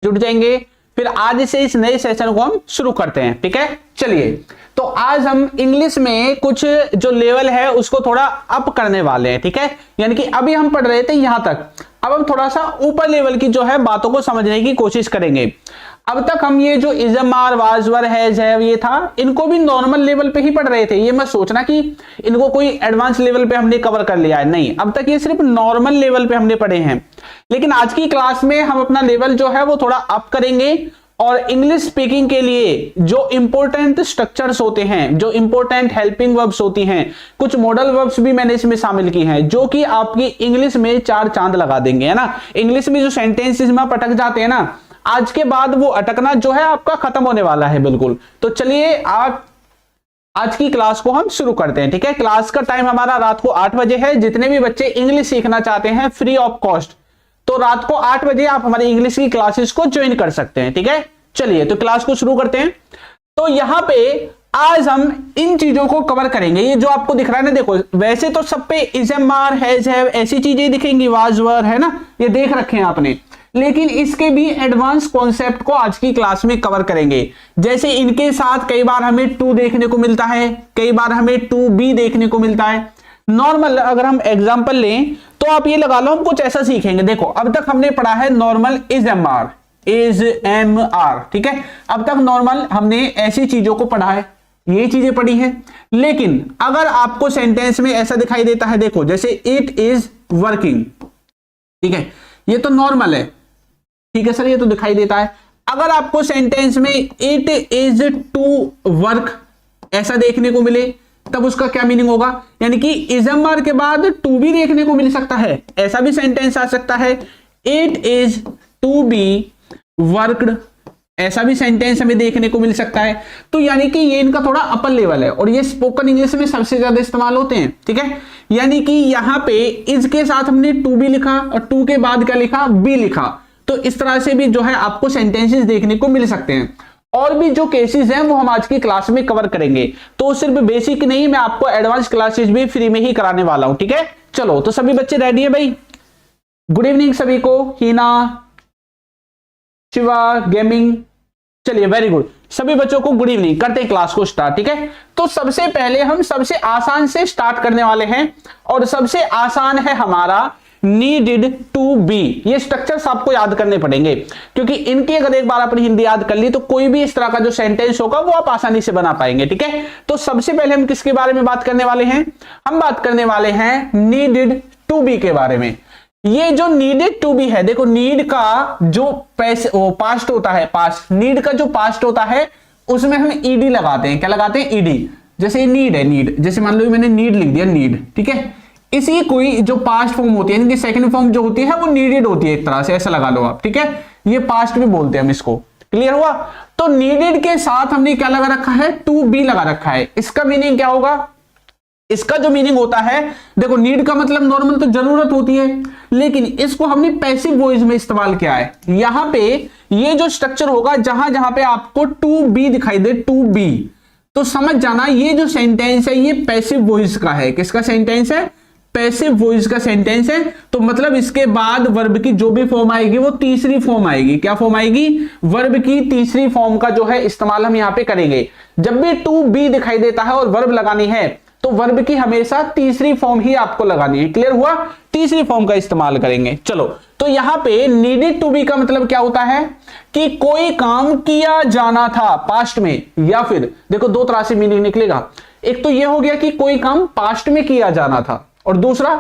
जुड़ जाएंगे। फिर आज से इस नए सेशन को हम शुरू करते हैं, ठीक है। चलिए, तो आज हम इंग्लिश में कुछ जो लेवल है उसको थोड़ा अप करने वाले हैं, ठीक है। यानी कि अभी हम पढ़ रहे थे यहां तक, अब हम थोड़ा सा ऊपर लेवल की जो है बातों को समझने की कोशिश करेंगे। अब तक हम ये जो is am are was were has have ये था, इनको भी नॉर्मल लेवल पे ही पढ़ रहे थे। ये मत सोचना कि इनको कोई एडवांस लेवल पे हमने कवर कर लिया है, नहीं, अब तक ये सिर्फ नॉर्मल लेवल पे हमने पढ़े हैं। लेकिन आज की क्लास में हम अपना लेवल जो है वो थोड़ा अप करेंगे और इंग्लिश स्पीकिंग के लिए जो इंपॉर्टेंट स्ट्रक्चर्स होते हैं, जो इंपॉर्टेंट हेल्पिंग वर्ब्स होती हैं, कुछ मॉडल वर्ब्स भी मैंने इसमें शामिल की हैं जो कि आपकी इंग्लिश में चार चांद लगा देंगे, है ना। इंग्लिश में जो सेंटेंसेस में अटक जाते हैं ना, आज के बाद वो अटकना जो है आपका खत्म होने वाला है बिल्कुल। तो चलिए आज की क्लास को हम शुरू करते हैं, ठीक है। क्लास का टाइम हमारा रात को 8 बजे है। जितने भी बच्चे इंग्लिश सीखना चाहते हैं फ्री ऑफ कॉस्ट, तो रात को 8 बजे आप हमारी इंग्लिश की क्लासेस को ज्वाइन कर सकते हैं, ठीक है। चलिए, तो क्लास को शुरू करते हैं। तो यहां पे आज हम इन चीजों को कवर करेंगे। ये जो आपको दिख रहा है ना, देखो वैसे तो सब पे इज़म आर हैज हैव ऐसी चीजें दिखेंगी, वाज वर, है ना, ये देख रखे हैं आपने। लेकिन इसके भी एडवांस कॉन्सेप्ट को आज की क्लास में कवर करेंगे। जैसे इनके साथ कई बार हमें टू देखने को मिलता है, कई बार हमें टू बी देखने को मिलता है। नॉर्मल अगर हम एग्जांपल लें तो आप ये लगा लो हम कुछ ऐसा सीखेंगे। देखो अब तक हमने पढ़ा है नॉर्मल इज एम आर, ठीक है। अब तक नॉर्मल हमने ऐसी चीजों को पढ़ा है, ये चीजें पढ़ी है। लेकिन अगर आपको सेंटेंस में ऐसा दिखाई देता है, देखो जैसे इट इज वर्किंग, ठीक है, ये तो नॉर्मल है, ठीक है सर, ये तो दिखाई देता है। अगर आपको सेंटेंस में इट इज टू वर्क ऐसा देखने को मिले तब उसका क्या मीनिंग होगा। यानी कि इज़म आर के बाद टू भी देखने को मिल सकता है, ऐसा भी सेंटेंस आ सकता है। It is to be worked ऐसा भी सेंटेंस हमें देखने को मिल सकता है। तो यानी कि ये इनका थोड़ा अपर लेवल है और ये स्पोकन इंग्लिश में सबसे ज्यादा इस्तेमाल होते हैं, ठीक है। यानी कि यहां पे इज के साथ हमने टू भी लिखा और टू के बाद क्या लिखा, बी लिखा। तो इस तरह से भी जो है आपको सेंटेंसेस देखने को मिल सकते हैं। और भी जो केसेस हैं वो हम आज की क्लास में कवर करेंगे। तो सिर्फ बेसिक नहीं, मैं आपको एडवांस क्लासेस भी फ्री में ही कराने वाला हूं, ठीक है। चलो, तो सभी बच्चे रेडी है भाई। गुड इवनिंग सभी को, हीना, शिवा, गेमिंग, चलिए वेरी गुड, सभी बच्चों को गुड इवनिंग। करते हैं क्लास को स्टार्ट, ठीक है। तो सबसे पहले हम सबसे आसान से स्टार्ट करने वाले हैं और सबसे आसान है हमारा नीडेड टू बी। ये स्ट्रक्चर्स आपको याद करने पड़ेंगे क्योंकि इनकी अगर एक बार आपने हिंदी याद कर ली तो कोई भी इस तरह का जो सेंटेंस होगा वो आप आसानी से बना पाएंगे, ठीक है। तो सबसे पहले हम किसके बारे में बात करने वाले हैं, हम बात करने वाले हैं नीडेड टू बी के बारे में। ये जो नीडेड टू बी है, देखो नीड का जो पास्ट होता है, पास्ट, नीड का जो पास्ट होता है उसमें हम ईडी लगाते हैं। क्या लगाते हैं, ईडी। जैसे नीड है, नीड, जैसे मान लो मैंने नीड लिख दिया, नीड, ठीक है। इसी कोई जो पास्ट फॉर्म होती है, इनकी सेकंड फॉर्म जो होती है वो नीडेड होती है, एक तरह से ऐसा लगा लो आप, ठीक है। ये पास्ट भी बोलते हैं हम इसको, क्लियर हुआ। तो नीडेड के साथ हमने क्या लगा रखा है, टू बी लगा रखा है। इसका मीनिंग क्या होगा, इसका जो मीनिंग होता है, देखो नीड का मतलब नॉर्मल तो जरूरत होती है, लेकिन इसको हमने पैसिव वॉइस में इस्तेमाल किया है। यहां पे ये जो स्ट्रक्चर होगा, जहां जहां पे आपको टू बी दिखाई दे, टू बी, तो समझ जाना ये जो सेंटेंस है ये पैसिव वॉइस का है। किसका सेंटेंस है, पैसिव वॉइस का सेंटेंस है। तो मतलब इसके बाद वर्ब की जो भी फॉर्म आएगी वो तीसरी फॉर्म आएगी। क्या फॉर्म आएगी, वर्ब की तीसरी फॉर्म का जो है इस्तेमाल हम यहां पे करेंगे। जब भी टू बी दिखाई देता है और वर्ब लगानी है तो वर्ब की हमेशा तीसरी फॉर्म ही आपको लगानी है, क्लियर हुआ, तीसरी फॉर्म का इस्तेमाल करेंगे। चलो, तो यहां पे नीडेड टू बी का मतलब क्या होता है कि कोई काम किया जाना था पास्ट में, या फिर देखो दो तरह से मीनिंग निकलेगा। एक तो यह हो गया कि कोई काम पास्ट में किया जाना था, और दूसरा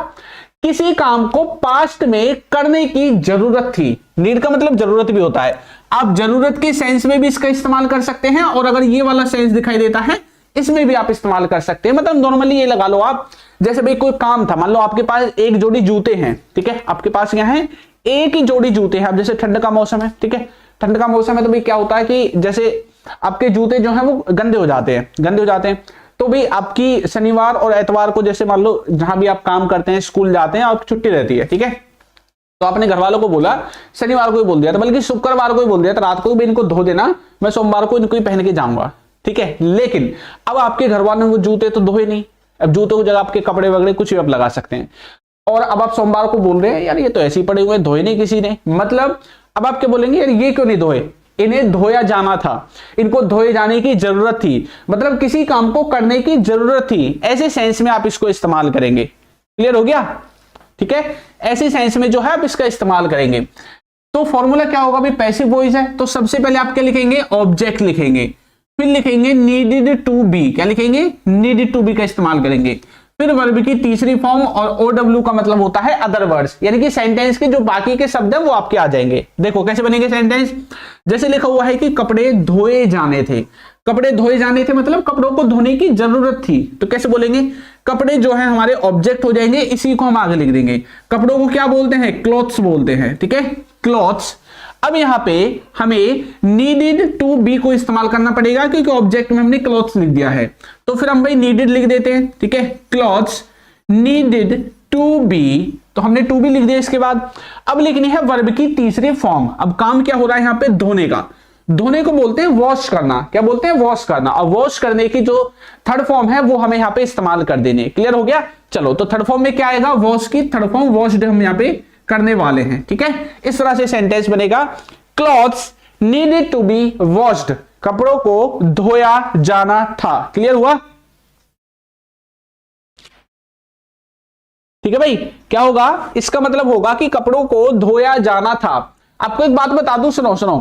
किसी काम को पास्ट में करने की जरूरत थी। नीड का मतलब जरूरत भी होता है, आप जरूरत के सेंस में भी इसका इस्तेमाल कर सकते हैं और अगर ये वाला सेंस दिखाई देता है इसमें भी आप इस्तेमाल कर सकते हैं। मतलब नॉर्मली ये लगा लो आप, जैसे भाई कोई काम था, मान लो आपके पास एक जोड़ी जूते हैं, ठीक है, आपके पास यहाँ है एक ही जोड़ी जूते हैं। अब जैसे ठंड का मौसम है, ठीक है, ठंड का मौसम है तो भाई क्या होता है कि जैसे आपके जूते जो हैं वो गंदे हो जाते हैं, गंदे हो जाते हैं। तो भाई आपकी शनिवार और एतवार को जैसे मान लो जहां भी आप काम करते हैं, स्कूल जाते हैं, आपकी छुट्टी रहती है, ठीक है। तो आपने घर वालों को बोला, शनिवार को ही बोल दिया था, बल्कि शुक्रवार को ही बोल दिया था रात को भी इनको धो देना, मैं सोमवार को इनको ही पहन के जाऊंगा, ठीक है। लेकिन अब आपके घर वालों ने वो जूते तो धोए नहीं, अब जूतों की जगह आपके कपड़े वगैरह कुछ भी आप लगा सकते हैं। और अब आप सोमवार को बोल रहे हैं यार ये तो ऐसे ही पड़े हुए, धोए नहीं किसी ने। मतलब अब आप क्या बोलेंगे, यार ये क्यों नहीं धोए, इन्हें धोया जाना था, इनको धोए जाने की जरूरत थी, मतलब किसी काम को करने की जरूरत थी, ऐसे सेंस में आप इसको इस्तेमाल करेंगे। क्लियर हो गया, ठीक है, ऐसे सेंस में जो है आप इसका इस्तेमाल करेंगे। तो फॉर्मूला क्या होगा भाई, पैसिव वॉइस है, तो सबसे पहले आप क्या लिखेंगे, ऑब्जेक्ट लिखेंगे, फिर लिखेंगे नीडेड टू बी, क्या लिखेंगे, नीडेड टू बी का इस्तेमाल करेंगे, फिर वर्ब की तीसरी फॉर्म, और OW का मतलब होता है अदर वर्ड्स, यानी कि सेंटेंस के जो बाकी के शब्द हैं वो आपके आ जाएंगे। देखो कैसे बनेंगे सेंटेंस, जैसे लिखा हुआ है कि कपड़े धोए जाने थे, कपड़े धोए जाने थे मतलब कपड़ों को धोने की जरूरत थी, तो कैसे बोलेंगे, कपड़े जो है हमारे ऑब्जेक्ट हो जाएंगे, इसी को हम आगे लिख देंगे। कपड़ों को क्या बोलते हैं, क्लॉथ्स बोलते हैं, ठीक है, क्लॉथ्स। अब यहां पे हमें नीडेड टू बी को इस्तेमाल करना पड़ेगा क्योंकि ऑब्जेक्ट में हमने क्लॉथ्स लिख दिया है, तो फिर हम भाई नीडेड लिख देते हैं, ठीक है, क्लॉथ्स नीडेड टू बी, तो हमने टू बी लिख दिया। इसके बाद अब लिखनी है वर्ब की तीसरी फॉर्म। अब काम क्या हो रहा है यहां पे, धोने का, धोने को बोलते हैं वॉश करना, क्या बोलते हैं, वॉश करना, और वॉश करने की जो थर्ड फॉर्म है वो हमें यहां पे इस्तेमाल कर देनी है। क्लियर हो गया, चलो तो थर्ड फॉर्म में क्या आएगा, वॉश की थर्ड फॉर्म वॉश्ड हम यहां पे करने वाले हैं, ठीक है, इस तरह से सेंटेंस बनेगा, clothes needed to be washed, कपड़ों को धोया जाना था। क्लियर हुआ, ठीक है भाई, क्या होगा, इसका मतलब होगा कि कपड़ों को धोया जाना था। आपको एक बात बता दूं, सुनो सुनो,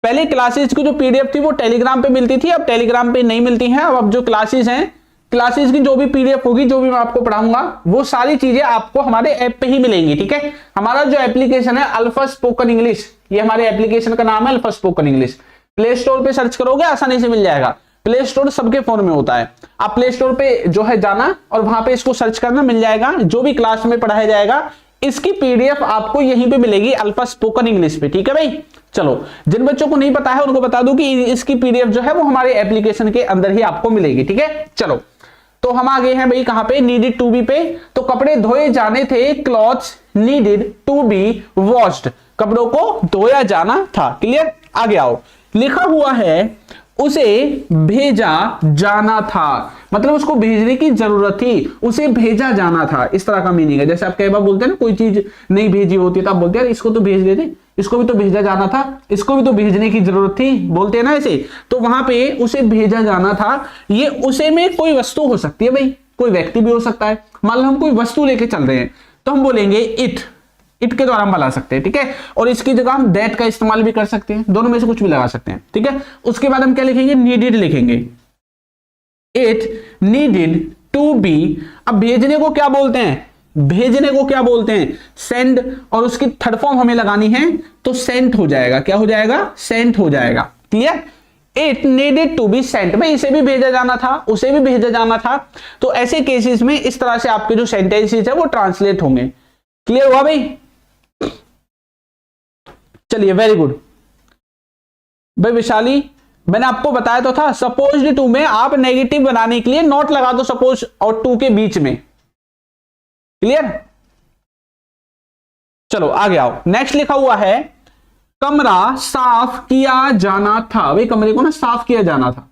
पहले क्लासेस की जो पीडीएफ थी वो टेलीग्राम पे मिलती थी, अब टेलीग्राम पे नहीं मिलती हैं। अब जो क्लासेस हैं, क्लासेस की जो भी पीडीएफ होगी, जो भी मैं आपको पढ़ाऊंगा, वो सारी चीजें आपको हमारे ऐप पे ही मिलेंगी, ठीक है। हमारा जो एप्लीकेशन है अल्फा स्पोकन इंग्लिश, ये हमारे एप्लीकेशन का नाम है alpha spoken English. Play store पे सर्च करोगे आसानी से मिल जाएगा, प्ले स्टोर सबके फोन में होता है, आप प्ले स्टोर पे जो है जाना और वहां पे इसको सर्च करना, मिल जाएगा। जो भी क्लास में पढ़ाया जाएगा इसकी पीडीएफ आपको यहीं पे मिलेगी अल्फा स्पोकन इंग्लिश पे, ठीक है भाई। चलो, जिन बच्चों को नहीं पता है उनको बता दूं कि इसकी पीडीएफ जो है वो हमारे एप्लीकेशन के अंदर ही आपको मिलेगी, ठीक है। चलो, तो हम आ गए हैं भाई कहां पे, नीडेड टू बी पे। तो कपड़े धोए जाने थे, clothes needed to be washed, कपड़ों को धोया जाना था। क्लियर, आगे आओ, लिखा हुआ है उसे भेजा जाना था, मतलब उसको भेजने की जरूरत थी, उसे भेजा जाना था, इस तरह का मीनिंग है। जैसे आप कई बार बोलते हैं ना, कोई चीज नहीं भेजी होती तो आप बोलते हैं इसको तो भेज देते, इसको भी तो भेजा जाना था, इसको भी तो भेजने की जरूरत थी, बोलते हैं ना ऐसे। तो वहां पे उसे भेजा जाना था, ये उसे में कोई वस्तु हो सकती है भाई, कोई व्यक्ति भी हो सकता है। मान लो हम कोई वस्तु लेके चल रहे हैं तो हम बोलेंगे इट, इट के द्वारा हम बना सकते हैं, ठीक है। और इसकी जगह हम दैट का इस्तेमाल भी कर सकते हैं, दोनों में से कुछ भी लगा सकते हैं, ठीक है। उसके बाद हम क्या लिखेंगे, नीडेड लिखेंगे, इट नीडेड टू बी। अब भेजने को क्या बोलते हैं, भेजने को क्या बोलते हैं, सेंड, और उसकी थर्ड फॉर्म हमें लगानी है तो सेंट हो जाएगा, क्या हो जाएगा, सेंट हो जाएगा। Clear, it needed to be sent, भाई इसे भी भेजा जाना था, उसे भी भेजा जाना था। तो ऐसे केसेस में इस तरह से आपके जो सेंटेंसेस है वो ट्रांसलेट होंगे। क्लियर हुआ भाई, चलिए वेरी गुड भाई। विशाली, मैंने आपको बताया तो था, सपोज्ड टू में आप नेगेटिव बनाने के लिए नॉट लगा दो सपोज और टू के बीच में। क्लियर, चलो आगे आओ। नेक्स्ट लिखा हुआ है कमरा साफ किया जाना था, भाई कमरे को ना साफ किया जाना था,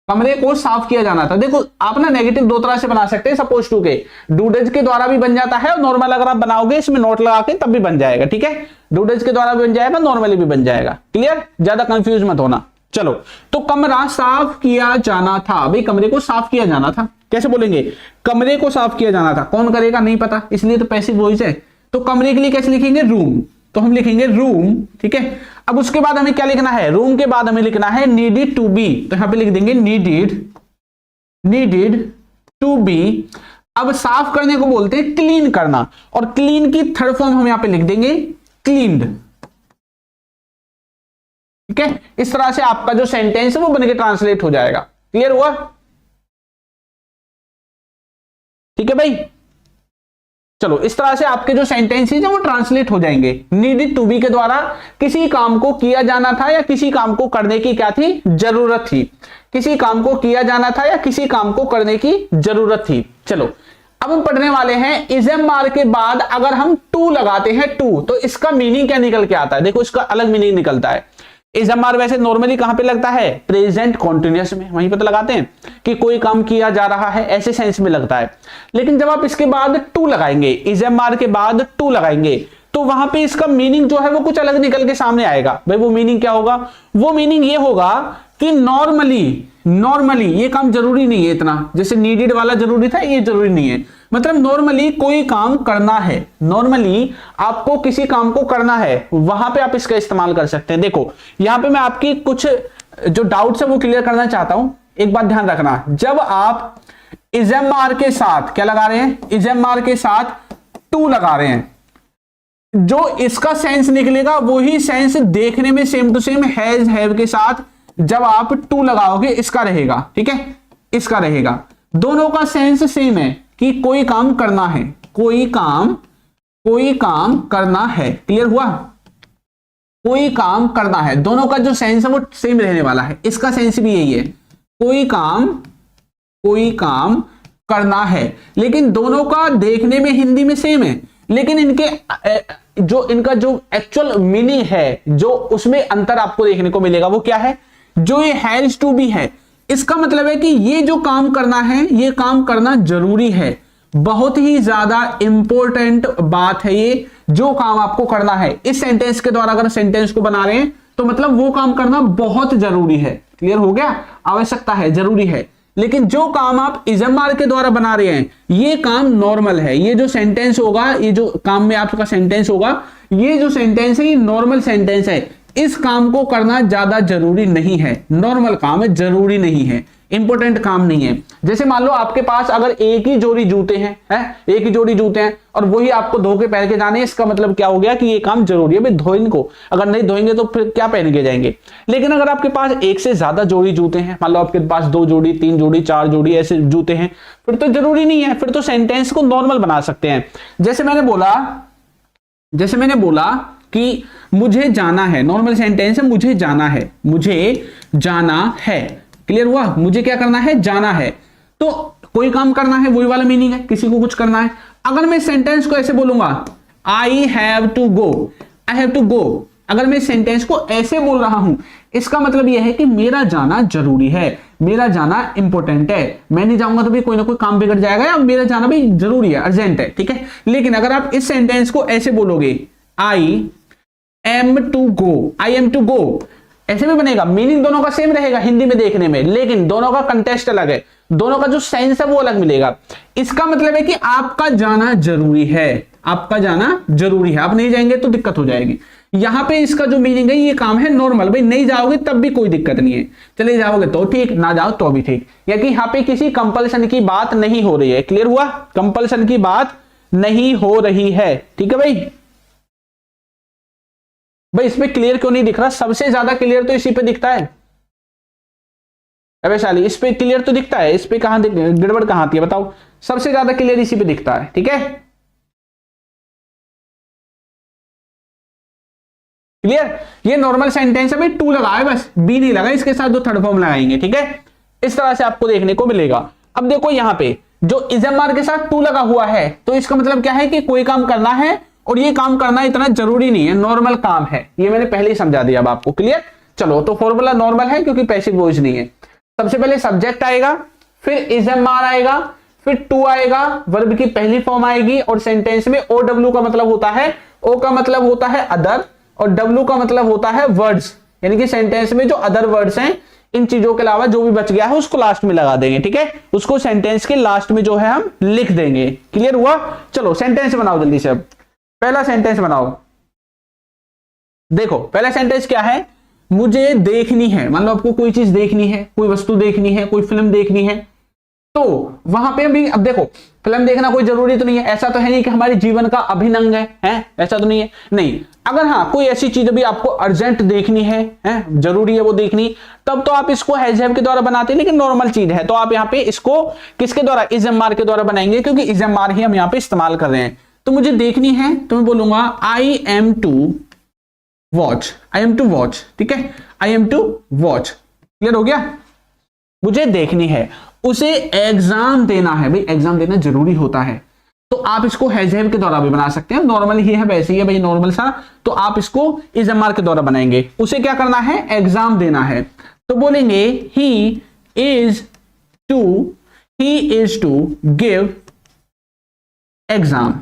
कमरे को साफ किया जाना था। देखो आप ना नेगेटिव दो तरह से बना सकते हैं सपोज टू के, डूडेज के द्वारा भी बन जाता है और नॉर्मल अगर आप बनाओगे इसमें नोट लगा के तब भी बन जाएगा, ठीक है। डूडेज के द्वारा भी बन जाएगा, नॉर्मली भी बन जाएगा। क्लियर, ज्यादा कंफ्यूज मत होना। चलो, तो कमरा साफ किया जाना था, भाई कमरे को साफ किया जाना था, कैसे बोलेंगे, कमरे को साफ किया जाना था। कौन करेगा नहीं पता, इसलिए तो पैसिव वॉइस है। तो कमरे के लिए कैसे लिखेंगे, रूम, तो हम लिखेंगे रूम, ठीक है। अब उसके बाद हमें क्या लिखना है, रूम के बाद हमें लिखना है नीडेड टू बी, तो यहां पे लिख देंगे नीडेड टू बी। अब साफ करने को बोलते हैं क्लीन करना, और क्लीन की थर्ड फॉर्म हम यहां पे लिख देंगे क्लीन्ड, ठीक है। इस तरह से आपका जो सेंटेंस है वो बनके ट्रांसलेट हो जाएगा। क्लियर हुआ, ठीक है भाई। चलो, इस तरह से आपके जो सेंटेंसेस हैं वो ट्रांसलेट हो जाएंगे। नीडेड टू बी के द्वारा किसी काम को किया जाना था या किसी काम को करने की क्या थी, जरूरत थी, किसी काम को किया जाना था या किसी काम को करने की जरूरत थी। चलो, अब हम पढ़ने वाले हैं इजएमआर के बाद अगर हम टू लगाते हैं, टू, तो इसका मीनिंग क्या निकल के आता है। देखो इसका अलग मीनिंग निकलता है। इजएमआर वैसे नॉर्मली कहां पे लगता है, प्रेजेंट कॉन्टिन्यूअस में, वहीं पे तो लगाते हैं कि कोई काम किया जा रहा है, ऐसे सेंस में लगता है। लेकिन जब आप इसके बाद टू लगाएंगे, इजएमआर के बाद टू लगाएंगे, तो वहां पे इसका मीनिंग जो है वो कुछ अलग निकल के सामने आएगा। भाई वो मीनिंग क्या होगा? वो मीनिंग ये होगा कि नॉर्मली ये काम जरूरी नहीं है इतना, जैसे नीडेड वाला जरूरी था, ये जरूरी नहीं है। मतलब नॉर्मली कोई काम करना है, नॉर्मली आपको किसी काम को करना है, वहां पे आप इसका इस्तेमाल कर सकते हैं। देखो यहां पे मैं आपकी कुछ जो डाउट्स है वो क्लियर करना चाहता हूं। एक बात ध्यान रखना, जब आप इजएमआर के साथ क्या लगा रहे हैं, इजएमआर के साथ टू लगा रहे हैं, जो इसका सेंस निकलेगा वही सेंस देखने में same to same has have के साथ जब आप टू लगाओगे इसका रहेगा। ठीक है, इसका रहेगा। दोनों का सेंस सेम है कि कोई काम करना है, कोई काम करना है। क्लियर हुआ? कोई काम करना है, दोनों का जो सेंस है वो सेम रहने वाला है। इसका सेंस भी यही है, कोई काम करना है, लेकिन दोनों का देखने में हिंदी में सेम है, लेकिन इनका जो एक्चुअल मीनिंग है, जो उसमें अंतर आपको देखने को मिलेगा वो क्या है? जो ये हैज टू बी है, इसका मतलब है कि ये जो काम करना है, ये काम करना जरूरी है, बहुत ही ज्यादा इंपॉर्टेंट बात है ये, जो काम आपको करना है। इस सेंटेंस के द्वारा अगर सेंटेंस को बना रहे हैं तो मतलब वो काम करना बहुत जरूरी है। क्लियर हो गया? आवश्यकता है, जरूरी है। लेकिन जो काम आप इजएमआर के द्वारा बना रहे हैं, ये काम नॉर्मल है। ये जो सेंटेंस होगा, ये जो काम में आपका सेंटेंस होगा, ये जो सेंटेंस है ये नॉर्मल सेंटेंस है। इस काम को करना ज्यादा जरूरी नहीं है, नॉर्मल काम है, जरूरी नहीं है, इंपॉर्टेंट काम नहीं है। जैसे मान लो आपके पास अगर एक ही जोड़ी जूते हैं, एक ही जोड़ी जूते हैं और वही आपको धो के पहन के जाने हैं, इसका मतलब क्या हो गया कि ये काम जरूरी है। भाई धो इनको, अगर नहीं धोएंगे तो फिर क्या पहन के जाएंगे। लेकिन अगर आपके पास एक से ज्यादा जोड़ी जूते हैं, मान लो आपके पास 2 जोड़ी, 3 जोड़ी, 4 जोड़ी ऐसे जूते हैं, फिर तो जरूरी नहीं है, फिर तो सेंटेंस को नॉर्मल बना सकते हैं। जैसे मैंने बोला कि मुझे जाना है, नॉर्मल सेंटेंस है, मुझे जाना है। क्लियर हुआ? मुझे क्या करना है? जाना है। तो कोई काम करना है, वही वाला मीनिंग है, किसी को कुछ करना है। अगर मैं सेंटेंस को ऐसे बोलूंगा, आई हैव टू गो, अगर मैं सेंटेंस को ऐसे बोल रहा हूं, इसका मतलब यह है कि मेरा जाना जरूरी है, मेरा जाना इंपॉर्टेंट है। मैं नहीं जाऊंगा तो भी कोई ना कोई काम बिगड़ जाएगा, या मेरा जाना भी जरूरी है, अर्जेंट है। ठीक है, लेकिन अगर आप इस सेंटेंस को ऐसे बोलोगे, आई एम टू गो, ऐसे भी बनेगा, मीनिंग दोनों का सेम रहेगा हिंदी में देखने में, लेकिन दोनों का कंटेक्स्ट अलग है, दोनों का जो सेंस है वो अलग मिलेगा। इसका मतलब है कि आपका जाना जरूरी है, आप नहीं जाएंगे तो दिक्कत हो जाएगी। यहां पे इसका जो मीनिंग है, ये काम है नॉर्मल, भाई नहीं जाओगे तब भी कोई दिक्कत नहीं है, चले जाओगे तो ठीक, ना जाओ तो भी ठीक, या कि यहां पे किसी कंपल्सन की बात नहीं हो रही है। क्लियर हुआ? कंपल्सन की बात नहीं हो रही है। ठीक है भाई इसमें क्लियर क्यों नहीं दिख रहा? सबसे ज्यादा क्लियर तो इसी पे दिखता है। अबे शाली, इस पे क्लियर तो दिखता है, इस पे कहां गड़बड़ कहां आती है बताओ? सबसे ज्यादा क्लियर इसी पे दिखता है। ठीक है, क्लियर? ये नॉर्मल सेंटेंस है भाई, टू लगा है बस, बी नहीं लगा इसके साथ, जो थर्ड फॉर्म लगाएंगे। ठीक है, इस तरह से आपको देखने को मिलेगा। अब देखो यहां पे जो इजएमआर के साथ टू लगा हुआ है, तो इसका मतलब क्या है कि कोई काम करना है, और ये काम करना इतना जरूरी नहीं है, नॉर्मल काम है। ये मैंने पहले ही समझा दिया अब आपको। क्लियर? चलो, तो फॉर्मूला नॉर्मल है क्योंकि पैसिव वॉइस नहीं है। सबसे पहले सब्जेक्ट आएगा, फिर इजएमआर आएगा, फिर टू आएगा, वर्ब की पहली फॉर्म आएगी, और सेंटेंस में ओ डब्ल्यू का मतलब होता है, ओ का मतलब होता है अदर, और डब्ल्यू का मतलब होता है वर्ड्स, यानी कि सेंटेंस में जो अदर वर्ड्स हैं, इन चीजों के अलावा जो भी बच गया है उसको लास्ट में लगा देंगे। ठीक है, उसको सेंटेंस के लास्ट में जो है हम लिख देंगे। क्लियर हुआ? चलो सेंटेंस बनाओ जल्दी से। अब पहला सेंटेंस बनाओ। देखो पहला सेंटेंस क्या है? मुझे देखनी है। मान लो आपको कोई चीज देखनी है, कोई वस्तु देखनी है, कोई फिल्म देखनी है, तो वहां पे भी अब देखो, फिल्म देखना कोई जरूरी तो नहीं है, ऐसा तो है नहीं कि हमारे जीवन का अभिन्न अंग है, ऐसा तो नहीं है। नहीं, अगर हाँ कोई ऐसी चीज अभी आपको अर्जेंट देखनी है, जरूरी है वो देखनी, तब तो आप इसको हैज हैव के द्वारा बनाते हैं, लेकिन नॉर्मल चीज है तो आप यहाँ पे इसको किसके द्वारा? इजएमआर के द्वारा बनाएंगे, क्योंकि इजएमआर ही हम यहाँ पे इस्तेमाल कर रहे हैं। तो मुझे देखनी है तो मैं बोलूंगा आई एम टू वॉच, ठीक है, I am to watch. Clear हो गया? मुझे देखनी है, उसे एग्जाम देना है, भाई एग्जाम देना जरूरी होता है, तो आप इसको हैज हैव के द्वारा भी बना सकते हैं, नॉर्मल ही है, वैसे ही है भाई नॉर्मल सा, तो आप इसको इजएमआर के द्वारा बनाएंगे। उसे क्या करना है? एग्जाम देना है, तो बोलेंगे he is to give exam.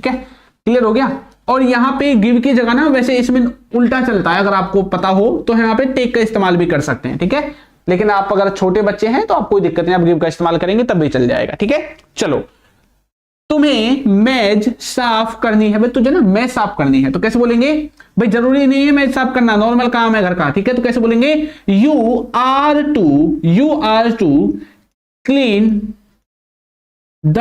ठीक है, क्लियर हो गया। और यहाँ पे गिव की जगह ना वैसे इसमें उल्टा चलता है, अगर आपको पता हो तो यहाँ पे टेक का इस्तेमाल भी कर सकते हैं, ठीक है। लेकिन आप अगर छोटे बच्चे हैं तो आप कोई दिक्कत नहीं, आप गिव का इस्तेमाल करेंगे तब भी चल जाएगा, ठीक है। चलो, तुम्हें मेज साफ करनी है, भाई तुझे ना मेज साफ करनी है, तो कैसे बोलेंगे भाई, जरूरी नहीं है मेज साफ करना, नॉर्मल काम है घर का, ठीक है। तो कैसे बोलेंगे, you are to clean the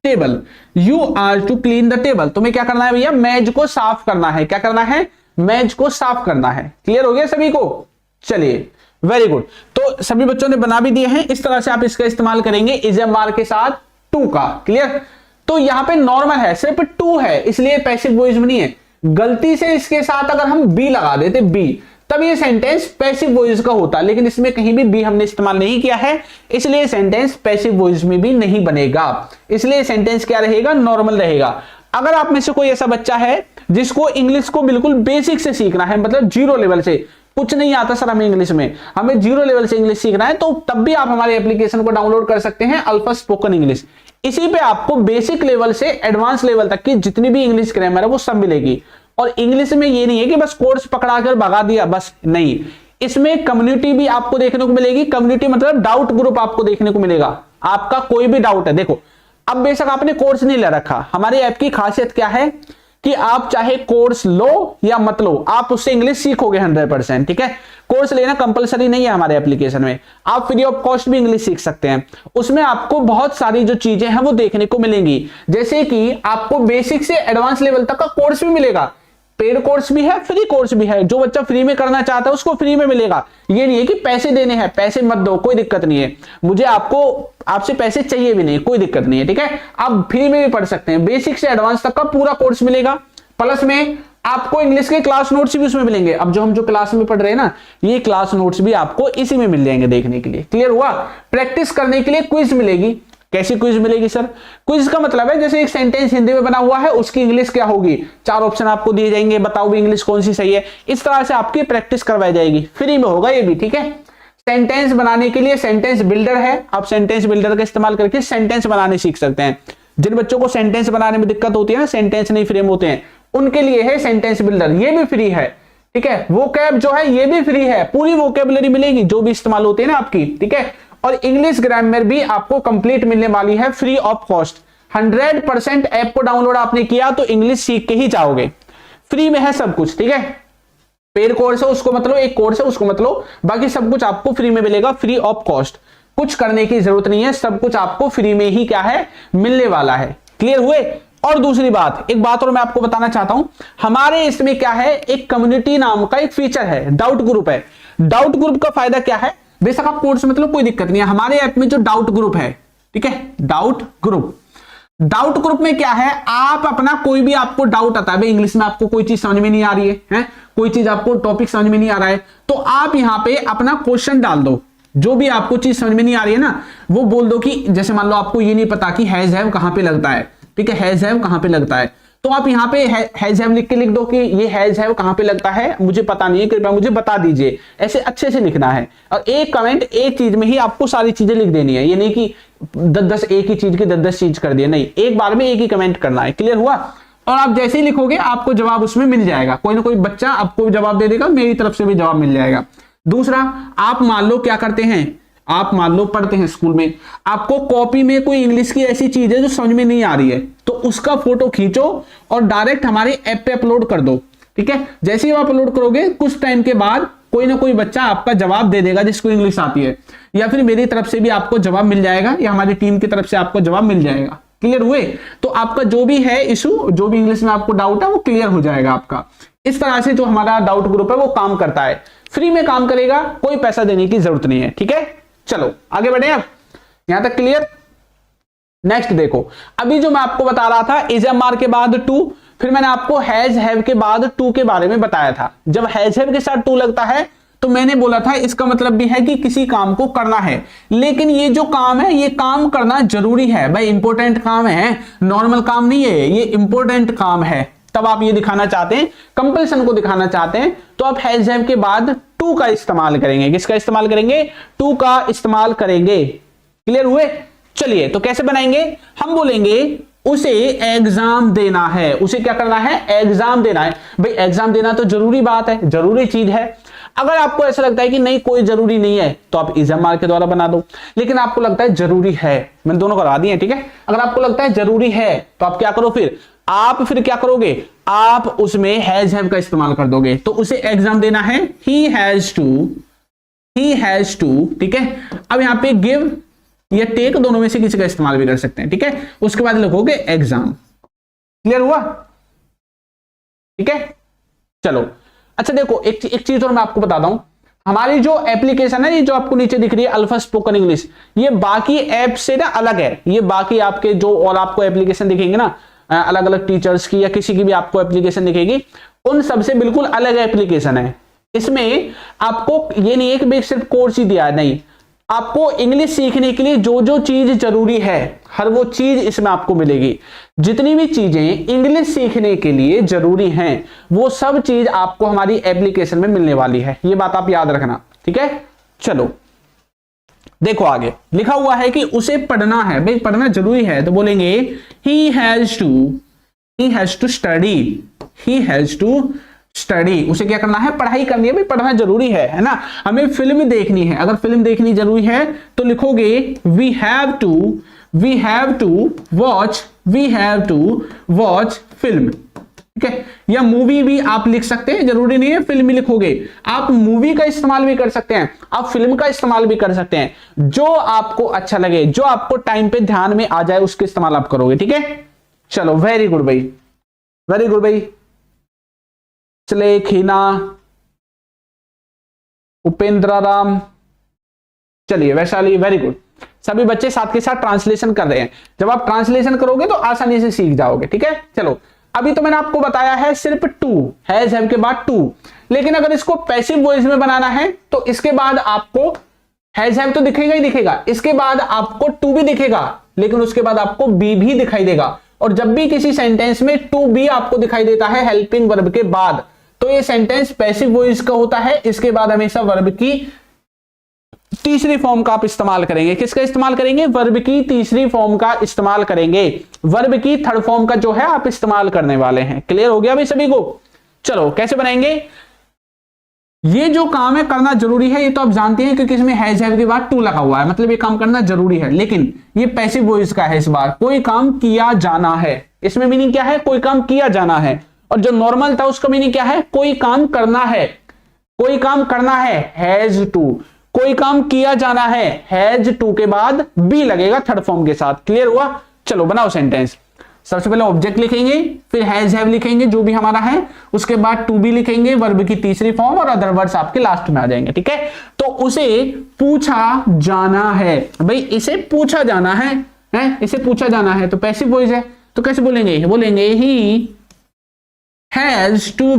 table, you are to clean the table. तुम्हें क्या करना है भैया, मेज को साफ करना है। क्या करना है, मेज को साफ करना है। क्लियर हो गया सभी को, चलिए वेरी गुड। तो सभी बच्चों ने बना भी दिए हैं, इस तरह से आप इसका इस्तेमाल करेंगे इज एम आर के साथ टू का। क्लियर, तो यहां पे नॉर्मल है, सिर्फ टू है, इसलिए पैसिव वॉइस में नहीं है। गलती से इसके साथ अगर हम बी लगा देते, बी, तब ये सेंटेंस पैसिव वॉइस का होता, लेकिन इसमें कहीं भी बी हमने इस्तेमाल नहीं किया है, इसलिए सेंटेंस पैसिव वॉइस में भी नहीं बनेगा। इसलिए सेंटेंस क्या रहेगा, नॉर्मल रहेगा। अगर आप में से कोई ऐसा बच्चा है जिसको इंग्लिश को बिल्कुल बेसिक से सीखना है, मतलब जीरो लेवल से, कुछ नहीं आता सर हमें इंग्लिश में, हमें जीरो लेवल से इंग्लिश सीखना है, तो तब भी आप हमारे एप्लीकेशन को डाउनलोड कर सकते हैं, अल्फा स्पोकन इंग्लिश। इसी पे आपको बेसिक लेवल से एडवांस लेवल तक की जितनी भी इंग्लिश ग्रामर है वो सब मिलेगी। और इंग्लिश में ये नहीं है कि बस कोर्स पकड़ाकर भगा दिया, बस नहीं, इसमें कम्युनिटी भी आपको देखने को मिलेगी। कम्युनिटी मतलब डाउट ग्रुप आपको देखने को मिलेगा। आपका कोई भी डाउट है, देखो अब बेशक आपने कोर्स नहीं ले रखा, हमारी ऐप की खासियत क्या है कि आप चाहे कोर्स लो या मत लो, आप उससे इंग्लिश सीखोगे 100%, ठीक है। कोर्स लेना कंपलसरी नहीं है हमारे एप्लीकेशन में, आप फ्री ऑफ कॉस्ट भी इंग्लिश सीख सकते हैं। उसमें आपको बहुत सारी जो चीजें हैं वो देखने को मिलेंगी, जैसे कि आपको बेसिक से एडवांस लेवल तक का कोर्स भी मिलेगा, पेड कोर्स भी है, फ्री कोर्स भी है। जो बच्चा फ्री में करना चाहता है उसको फ्री में मिलेगा। ये नहीं है कि पैसे देने हैं, पैसे मत दो, कोई दिक्कत नहीं है, मुझे आपसे पैसे चाहिए भी नहीं, कोई दिक्कत नहीं है, ठीक है। आप फ्री में भी पढ़ सकते हैं, बेसिक से एडवांस तक का पूरा कोर्स मिलेगा। प्लस में आपको इंग्लिश के क्लास नोट्स भी उसमें मिलेंगे। अब जो हम जो क्लास में पढ़ रहे हैं ना, ये क्लास नोट्स भी आपको इसी में मिल जाएंगे देखने के लिए। क्लियर हुआ। प्रैक्टिस करने के लिए क्विज मिलेगी। कैसी क्विज मिलेगी सर, क्विज का मतलब है जैसे एक सेंटेंस हिंदी में बना हुआ है, उसकी इंग्लिश क्या होगी, 4 ऑप्शन आपको दिए जाएंगे, बताओ भी इंग्लिश कौन सी सही है। इस तरह से आपकी प्रैक्टिस करवाई जाएगी, फ्री में होगा ये भी, ठीक है। सेंटेंस बनाने के लिए सेंटेंस बिल्डर है, आप सेंटेंस बिल्डर का इस्तेमाल करके सेंटेंस बनाने सीख सकते हैं। जिन बच्चों को सेंटेंस बनाने में दिक्कत होती है ना, सेंटेंस नहीं फ्रेम होते हैं, उनके लिए है सेंटेंस बिल्डर, ये भी फ्री है, ठीक है। वोकैब जो है ये भी फ्री है, पूरी वोकैबुलरी मिलेगी जो भी इस्तेमाल होती है ना आपकी, ठीक है। और इंग्लिश ग्रामर भी आपको कंप्लीट मिलने वाली है फ्री ऑफ कॉस्ट। 100% ऐप को डाउनलोड आपने किया तो इंग्लिश सीख के ही जाओगे, फ्री में है सब कुछ, ठीक है। पेड कोर्स है उसको मतलब, एक कोर्स है उसको मतलब, बाकी सब कुछ आपको फ्री में मिलेगा, फ्री ऑफ कॉस्ट। कुछ करने की जरूरत नहीं है, सब कुछ आपको फ्री में ही क्या है, मिलने वाला है। क्लियर हुए। और दूसरी बात, एक बात और मैं आपको बताना चाहता हूं, हमारे इसमें क्या है, एक कम्युनिटी नाम का एक फीचर है, डाउट ग्रुप है। डाउट ग्रुप का फायदा क्या है, बेशक आप कोर्स मतलब कोई दिक्कत नहीं है, हमारे ऐप में जो डाउट ग्रुप है, ठीक है, डाउट ग्रुप में क्या है, आप अपना कोई भी आपको डाउट आता है, इंग्लिश में आपको कोई चीज समझ में नहीं आ रही है, कोई चीज आपको टॉपिक समझ में नहीं आ रहा है, तो आप यहां पे अपना क्वेश्चन डाल दो। जो भी आपको चीज समझ में नहीं आ रही है ना, वो बोल दो कि जैसे मान लो आपको ये नहीं पता कि हैज हैव कहां पे लगता है, ठीक है, हैज हैव कहां पे लगता है, तो आप यहां पे हैज हैव लिख के लिख दो कि ये हैज हैव कहां पे लगता है, मुझे पता नहीं है, कृपया मुझे बता दीजिए। ऐसे अच्छे से लिखना है, और एक कमेंट एक चीज में ही आपको सारी चीजें लिख देनी है। ये नहीं कि 10 एक ही चीज की 10 चीज कर दिए, नहीं, एक बार में एक ही कमेंट करना है। क्लियर हुआ। और आप जैसे ही लिखोगे आपको जवाब उसमें मिल जाएगा, कोई ना कोई बच्चा आपको जवाब दे देगा, मेरी तरफ से भी जवाब मिल जाएगा। दूसरा, आप मान लो क्या करते हैं, आप मान लो पढ़ते हैं स्कूल में, आपको कॉपी में कोई इंग्लिश की ऐसी चीज है जो समझ में नहीं आ रही है, तो उसका फोटो खींचो और डायरेक्ट हमारे ऐप पे अपलोड कर दो, ठीक है। जैसे ही आप अपलोड करोगे कुछ टाइम के बाद कोई ना कोई बच्चा आपका जवाब दे देगा जिसको इंग्लिश आती है, या फिर मेरी तरफ से भी आपको जवाब मिल जाएगा, या हमारी टीम की तरफ से आपको जवाब मिल जाएगा। क्लियर हुए। तो आपका जो भी है इशू, जो भी इंग्लिश में आपको डाउट है वो क्लियर हो जाएगा आपका। इस तरह से जो हमारा डाउट ग्रुप है वो काम करता है, फ्री में काम करेगा, कोई पैसा देने की जरूरत नहीं है, ठीक है। चलो आगे बढ़े, आप यहां तक क्लियर। नेक्स्ट देखो, अभी जो मैं आपको बता रहा था इज एम आर के बाद टू, फिर मैंने आपको हैज हैव के बाद टू के बारे में बताया था। जब हैज हैव के साथ टू लगता है तो मैंने बोला था इसका मतलब भी है कि किसी काम को करना है, लेकिन ये जो काम है ये काम करना जरूरी है भाई, इंपॉर्टेंट काम है, नॉर्मल काम नहीं है, ये इंपॉर्टेंट काम है। तब आप ये दिखाना चाहते हैं, कंपल्सन को दिखाना चाहते हैं, तो आप हैज हैव के बाद टू का इस्तेमाल करेंगे। किसका इस्तेमाल करेंगे, टू का इस्तेमाल करेंगे। क्लियर हुए। चलिए तो कैसे बनाएंगे, हम बोलेंगे उसे एग्जाम देना है। उसे क्या करना है? एग्जाम देना है। भाई एग्जाम देना तो जरूरी बात है, जरूरी चीज है। अगर आपको ऐसा लगता है कि नहीं कोई जरूरी नहीं है तो आप एग्जाम मार्क के द्वारा बना दो, लेकिन आपको लगता है जरूरी है, मैंने दोनों करवा दिए, ठीक है। अगर आपको लगता है जरूरी है तो आप क्या करो, फिर क्या करोगे, आप उसमें हैज हैव का इस्तेमाल कर दोगे। तो उसे एग्जाम देना है, ही हैज टू, ठीक है। अब यहां पे गिव या टेक दोनों में से किसी का इस्तेमाल भी कर सकते हैं, ठीक है। उसके बाद लिखोगे एग्जाम। क्लियर हुआ? ठीक है, चलो। अच्छा देखो, एक चीज और मैं आपको बताता हूं, हमारी जो एप्लीकेशन है, ये जो आपको नीचे दिख रही है अल्फा स्पोकन इंग्लिश, ये बाकी ऐप से ना अलग है। ये बाकी आपके जो और आपको एप्लीकेशन दिखेंगे ना, अलग अलग टीचर्स की या किसी की भी आपको एप्लीकेशन दिखेगी, उन सबसे बिल्कुल अलग एप्लीकेशन है। इसमें आपको ये नहीं है कि भाई सिर्फ कोर्स ही दिया है, नहीं, आपको इंग्लिश सीखने के लिए जो जो चीज जरूरी है, हर वो चीज इसमें आपको मिलेगी। जितनी भी चीजें इंग्लिश सीखने के लिए जरूरी हैं, वो सब चीज आपको हमारी एप्लीकेशन में मिलने वाली है। ये बात आप याद रखना, ठीक है। चलो देखो, आगे लिखा हुआ है कि उसे पढ़ना है। भाई पढ़ना जरूरी है तो बोलेंगे ही हैज टू स्टडी। उसे क्या करना है? पढ़ाई करनी है। भाई पढ़ना जरूरी है ना। हमें फिल्म देखनी है, अगर फिल्म देखनी जरूरी है तो लिखोगे we have to watch film, ठीक है। या मूवी भी आप लिख सकते हैं, जरूरी नहीं है फिल्म ही लिखोगे, आप मूवी का इस्तेमाल भी कर सकते हैं, आप फिल्म का इस्तेमाल भी कर सकते हैं। जो आपको अच्छा लगे, जो आपको टाइम पे ध्यान में आ जाए, उसके इस्तेमाल आप करोगे, ठीक है। चलो, वेरी गुड भाई, वेरी गुड भाई। चले खीना, उपेंद्र राम, चलिए वैशाली, वेरी गुड। सभी बच्चे साथ के साथ ट्रांसलेशन कर रहे हैं। जब आप ट्रांसलेशन करोगे तो आसानी से सीख जाओगे, ठीक है। चलो, अभी तो मैंने आपको बताया है सिर्फ टू, हैज हैव के बाद टू, लेकिन अगर इसको पैसिव वॉइस में बनाना है तो इसके बाद आपको हैज हैव तो दिखेगा ही दिखेगा, इसके बाद आपको टू भी दिखेगा, लेकिन उसके बाद आपको बी भी दिखाई देगा। और जब भी किसी सेंटेंस में टू बी आपको दिखाई देता है हेल्पिंग वर्ब के बाद, तो ये सेंटेंस पैसिव वॉइस का होता है। इसके बाद हमेशा वर्ब की तीसरी फॉर्म का आप इस्तेमाल करेंगे। किसका इस्तेमाल करेंगे? वर्ब की तीसरी फॉर्म का इस्तेमाल करेंगे। वर्ब की थर्ड फॉर्म का जो है आप इस्तेमाल करने वाले हैं। क्लियर हो गया भाई सभी को? चलो कैसे बनाएंगे? ये जो काम है करना जरूरी है, ये तो आप जानते हैं क्योंकि इसमें हैज हैव के बाद टू लगा हुआ है, मतलब ये काम करना जरूरी है। लेकिन ये पैसिव वॉइस का है, इस बार कोई काम किया जाना है। इसमें मीनिंग क्या है? कोई काम किया जाना है। और जो नॉर्मल था उसका मीनिंग क्या है? कोई काम करना है, कोई काम करना है, हैज टू। कोई काम किया जाना है, हैज टू के बाद बी लगेगा थर्ड फॉर्म के साथ। क्लियर हुआ? चलो बनाओ सेंटेंस। सबसे पहले ऑब्जेक्ट लिखेंगे, फिर हैज हैव लिखेंगे जो भी हमारा है, उसके बाद टू बी लिखेंगे वर्ब की तीसरी फॉर्म, और अदर वर्ड्स आपके लास्ट में आ जाएंगे, ठीक है। तो उसे पूछा जाना है। भाई इसे पूछा जाना है, इसे पूछा जाना है तो पैसिव वॉइस है। तो कैसे बोलेंगे? बोलेंगे he has to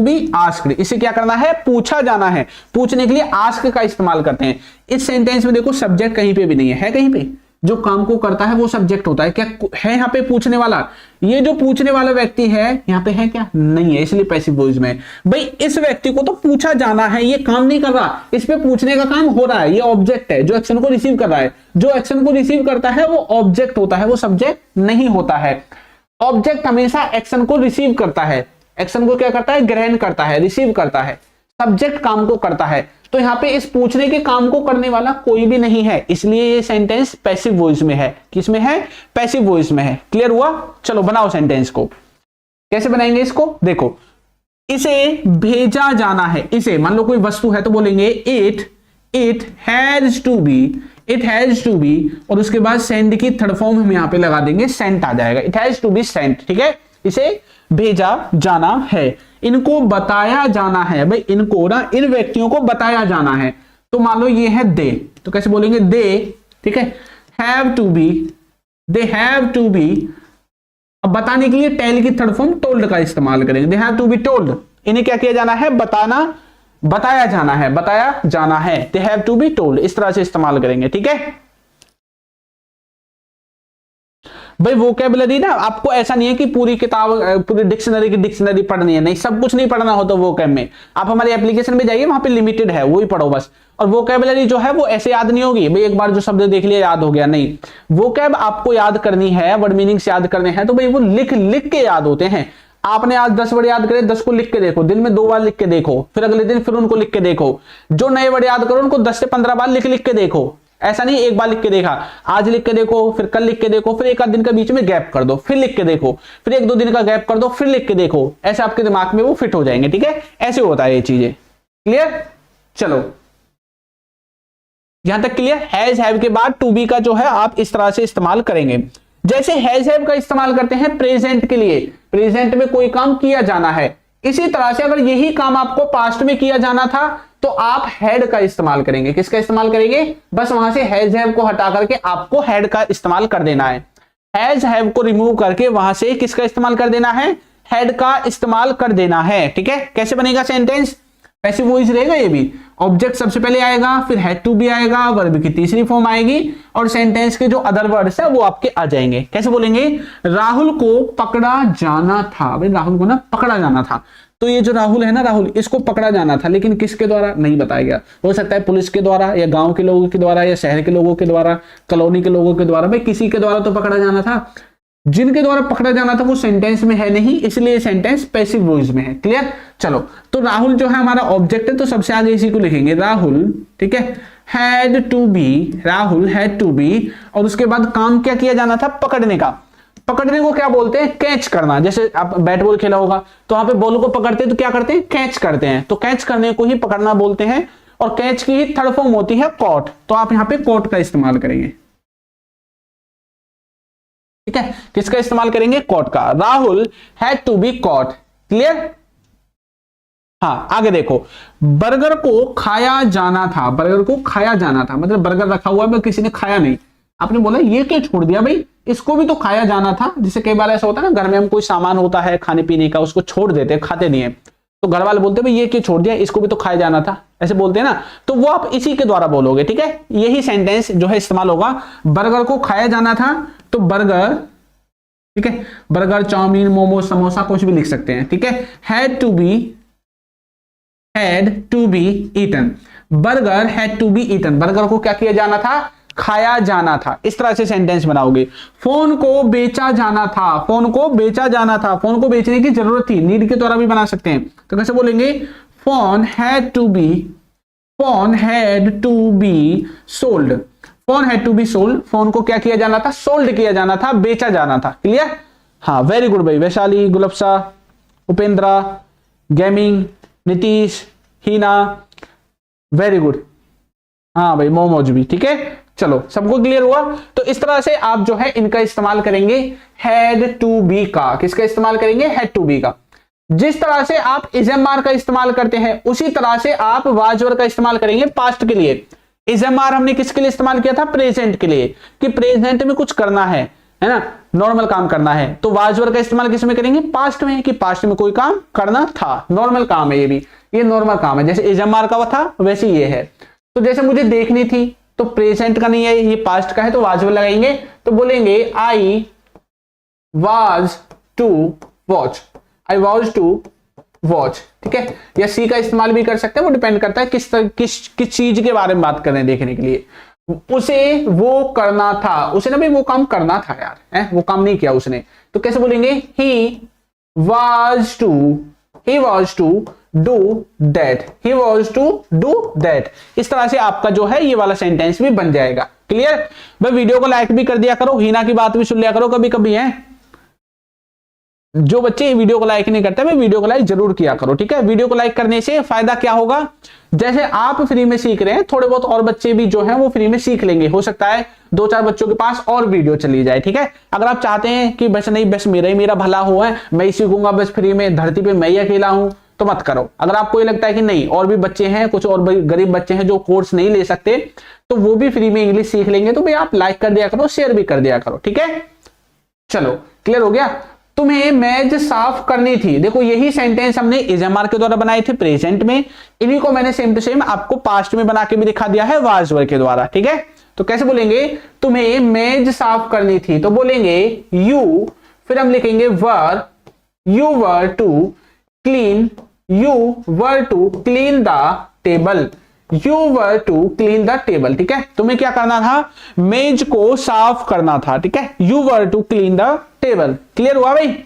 be asked. इसे क्या करना है? पूछा जाना है। पूछने के लिए आस्क का इस्तेमाल करते हैं। इस सेंटेंस में देखो सब्जेक्ट कहीं पे भी नहीं है कहीं पे? जो काम को करता है वो सब्जेक्ट होता है। क्या है यहाँ पे पूछने वाला? ये जो पूछने वाला व्यक्ति है यहाँ पे है क्या? नहीं है, इसलिए पैसिव वॉइस में। भाई इस व्यक्ति को तो पूछा जाना है, ये काम नहीं कर रहा, इस पे पूछने का काम हो रहा है। ये ऑब्जेक्ट है जो एक्शन को रिसीव कर रहा है। जो एक्शन को रिसीव करता है वो ऑब्जेक्ट होता है, वो सब्जेक्ट नहीं होता है। ऑब्जेक्ट हमेशा एक्शन को रिसीव करता है। एक्शन को क्या करता है? ग्रहण करता है, रिसीव करता है। सब्जेक्ट काम को करता है। तो यहाँ पे इस पूछने के काम को करने वाला कोई भी नहीं है, इसलिए ये सेंटेंस पैसिव वॉइस में है। किसमें है? पैसिव वॉइस में है। क्लियर हुआ? चलो बनाओ सेंटेंस को। कैसे बनाएंगे इसको? देखो, इसे भेजा जाना है। इसे मान लो कोई वस्तु है तो बोलेंगे इट हैज टू बी, और उसके बाद सेंड की थर्ड फॉर्म हम यहाँ पे लगा देंगे, सेंट आ जाएगा। It has to be sent, ठीक है। इसे भेजा जाना है। इनको बताया जाना है। भाई इनको ना, इन व्यक्तियों को बताया जाना है। तो मान लो ये है दे, तो कैसे बोलेंगे? दे, ठीक है। Have to be. अब बताने के लिए टेल की थर्ड फॉर्म टोल्ड का इस्तेमाल करेंगे। They have to be told. इन्हें क्या किया जाना है? बताया जाना है। They have to be told. इस तरह से इस्तेमाल करेंगे, ठीक है। भाई वोकैबुलरी ना आपको ऐसा नहीं है कि पूरी किताब पूरी डिक्शनरी की डिक्शनरी पढ़नी है, नहीं, सब कुछ नहीं पढ़ना होता वोकैब में। आप हमारे एप्लीकेशन में जाइए, वहां पे लिमिटेड है, वो ही पढ़ो बस। और वोकैबुलरी जो है वो ऐसे याद नहीं होगी भाई एक बार जो शब्द देख लिया याद हो गया, नहीं। वोकैब आपको याद करनी है, वर्ड मीनिंग्स याद करने हैं तो भाई वो लिख लिख के याद होते हैं। आपने आज 10 वर्ड याद करे, 10 को लिख के देखो, दिन में 2 बार लिख के देखो, फिर अगले दिन फिर उनको लिख के देखो। जो नए वर्ड याद करो उनको 10 से 15 बार लिख लिख के देखो। ऐसा नहीं एक बार लिख के देखा, आज लिख के देखो, फिर कल लिख के देखो, फिर एक आध दिन का बीच में गैप कर दो, फिर लिख के देखो, फिर 1-2 दिन का गैप कर दो, फिर लिख के देखो। ऐसे आपके दिमाग में वो फिट हो जाएंगे, ठीक है। ऐसे होता है ये चीजें, क्लियर। चलो यहां तक क्लियर। हैज हैव के बाद टू बी का जो है आप इस तरह से इस्तेमाल करेंगे। जैसे हैज हैव का इस्तेमाल करते हैं प्रेजेंट के लिए, प्रेजेंट में कोई काम किया जाना है, इसी तरह से अगर यही काम आपको पास्ट में किया जाना था तो आप हैड का इस्तेमाल करेंगे। किसका इस्तेमाल करेंगे? बस वहां से हैज हैव को हटा करके आपको हैड का इस्तेमाल कर देना है। हैज हैव को रिमूव करके वहां से किसका इस्तेमाल कर देना है? हैड का इस्तेमाल कर देना है, ठीक है। कैसे बनेगा सेंटेंस? पैसिव वॉइस रहेगा ये भी। ऑब्जेक्ट सबसे पहले आएगा, फिर हैड टू बी आएगा, वर्ब की तीसरी फॉर्म आएगी और सेंटेंस के जो अदर वर्ड्स है वो आपके आ जाएंगे। कैसे बोलेंगे? राहुल को पकड़ा जाना था। भाई राहुल को ना पकड़ा जाना था, तो ये जो राहुल है ना, राहुल, इसको पकड़ा जाना था, लेकिन किसके द्वारा नहीं बताया गया। हो सकता है पुलिस के द्वारा, या गांव के लोगों के द्वारा, या शहर के लोगों के द्वारा, कॉलोनी के लोगों के द्वारा। भाई किसी के द्वारा तो पकड़ा जाना था। जिनके द्वारा पकड़ा जाना था वो सेंटेंस में है नहीं, इसलिए सेंटेंस पैसिव वॉइस में है। क्लियर। चलो तो राहुल जो है हमारा ऑब्जेक्ट है, तो सबसे आगे इसी को लिखेंगे, राहुल, ठीक है। Had to be, Rahul had to be, और उसके बाद काम क्या किया जाना था? पकड़ने का। पकड़ने को क्या बोलते हैं? कैच करना। जैसे आप बैट बॉल खेला होगा तो वहां पे बॉल को पकड़ते हैं तो क्या करते हैं? कैच करते हैं। तो कैच करने को ही पकड़ना बोलते हैं, और कैच की ही थर्ड फॉर्म होती है कॉट, तो आप यहां पे कॉट का इस्तेमाल करेंगे, ठीक है। किसका इस्तेमाल करेंगे? कॉट का। Rahul had to be caught. Clear. हाँ आगे देखो, बर्गर को खाया जाना था। बर्गर को खाया जाना था मतलब बर्गर रखा हुआ है, किसी ने खाया नहीं, आपने बोला ये क्यों छोड़ दिया? भाई इसको भी तो खाया जाना था। जैसे कई बार ऐसा होता है ना, घर में हम कोई सामान होता है खाने पीने का, उसको छोड़ देते हैं, खाते नहीं है, तो घर वाले बोलते हैं भाई ये क्यों छोड़ दिया, इसको भी तो खाया जाना था, ऐसे बोलते हैं ना। तो वो आप इसी के द्वारा बोलोगे, ठीक है। यही सेंटेंस जो है इस्तेमाल होगा। बर्गर को खाया जाना था, तो बर्गर, ठीक है, बर्गर, चाउमीन, मोमो, समोसा, कुछ भी लिख सकते हैं, ठीक है। Had to be eaten. Burger had to be eaten. Burger को क्या किया जाना था? खाया जाना था। इस तरह से सेंटेंस बनाओगे। फोन को बेचा जाना था। फोन को बेचा जाना था, फोन को बेचने की जरूरत थी, नीड के द्वारा भी बना सकते हैं। तो कैसे बोलेंगे? Phone had to be sold. Phone had to be sold. Phone को क्या किया जाना था? सोल्ड किया जाना था, बेचा जाना था। क्लियर। हाँ वेरी गुड भाई। वैशाली, गुलफ्सा, उपेंद्रा, गेमिंग, नीतीश, हीना, वेरी गुड। हाँ भाई मोमोज भी, ठीक है। चलो सबको क्लियर हुआ। तो इस तरह से आप जो है इनका इस्तेमाल करेंगे, हैड टू बी का। किसका इस्तेमाल करेंगे? हैड टू बी का। जिस तरह से आप इजएमआर का इस्तेमाल करते हैं उसी तरह से आप वाजवर का इस्तेमाल करेंगे पास्ट के लिए। इजएमआर हमने किसके लिए इस्तेमाल किया था? प्रेजेंट के लिए, कि प्रेजेंट में कुछ करना है ना, नॉर्मल काम करना है। तो वाजवर का इस्तेमाल किस में करेंगे? पास्ट में, कि पास्ट में कोई काम करना था, नॉर्मल काम है ये भी, ये नॉर्मल काम है। जैसे इजएमआर का था वैसे ये है। तो जैसे मुझे देखनी थी, तो प्रेजेंट का नहीं है, ये पास्ट का है, तो वाजवर लगाएंगे। तो बोलेंगे I was to watch, I was to watch, ठीक है। या सी का इस्तेमाल भी कर सकते हैं, वो डिपेंड करता है किस चीज के बारे में बात कर रहे हैं देखने के लिए। उसे वो करना था, उसे ना भाई वो काम करना था यार, वो काम नहीं किया उसने, तो कैसे बोलेंगे? He was to do that. इस तरह से आपका जो है ये वाला सेंटेंस भी बन जाएगा। क्लियर। भाई वीडियो को लाइक भी कर दिया करो, हीना की बात भी सुन लिया करो कभी कभी, है जो बच्चे वीडियो को लाइक नहीं करते भाई वीडियो को लाइक जरूर किया करो, ठीक है। वीडियो को लाइक करने से फायदा क्या होगा? जैसे आप फ्री में सीख रहे हैं, थोड़े बहुत और बच्चे भी जो हैं वो फ्री में सीख लेंगे। हो सकता है 2-4 बच्चों के पास और वीडियो चली जाए, ठीक है। अगर आप चाहते हैं कि बस नहीं, बस मेरा ही मेरा भला हो, है मैं ही सीखूंगा बस फ्री में, धरती पे मैं ही अकेला हूं, तो मत करो। अगर आपको ये लगता है कि नहीं और भी बच्चे हैं, कुछ और गरीब बच्चे हैं जो कोर्स नहीं ले सकते, तो वो भी फ्री में इंग्लिश सीख लेंगे, तो भाई आप लाइक कर दिया करो, शेयर भी कर दिया करो, ठीक है। चलो क्लियर हो गया। तुम्हें मेज साफ करनी थी। देखो यही सेंटेंस हमने इजएमआर के द्वारा बनाए थे प्रेजेंट में, इन्हीं को मैंने सेम टू सेम आपको पास्ट में बना के भी दिखा दिया है वाज वर के द्वारा, ठीक है। तो कैसे बोलेंगे, तुम्हें मेज साफ करनी थी, तो बोलेंगे यू, फिर हम लिखेंगे were, you were to clean, you were to clean the table, you were to clean the table. ठीक है, तुम्हें क्या करना था, मेज को साफ करना था। ठीक है, you were to clean the table. Clear हुआ भाई?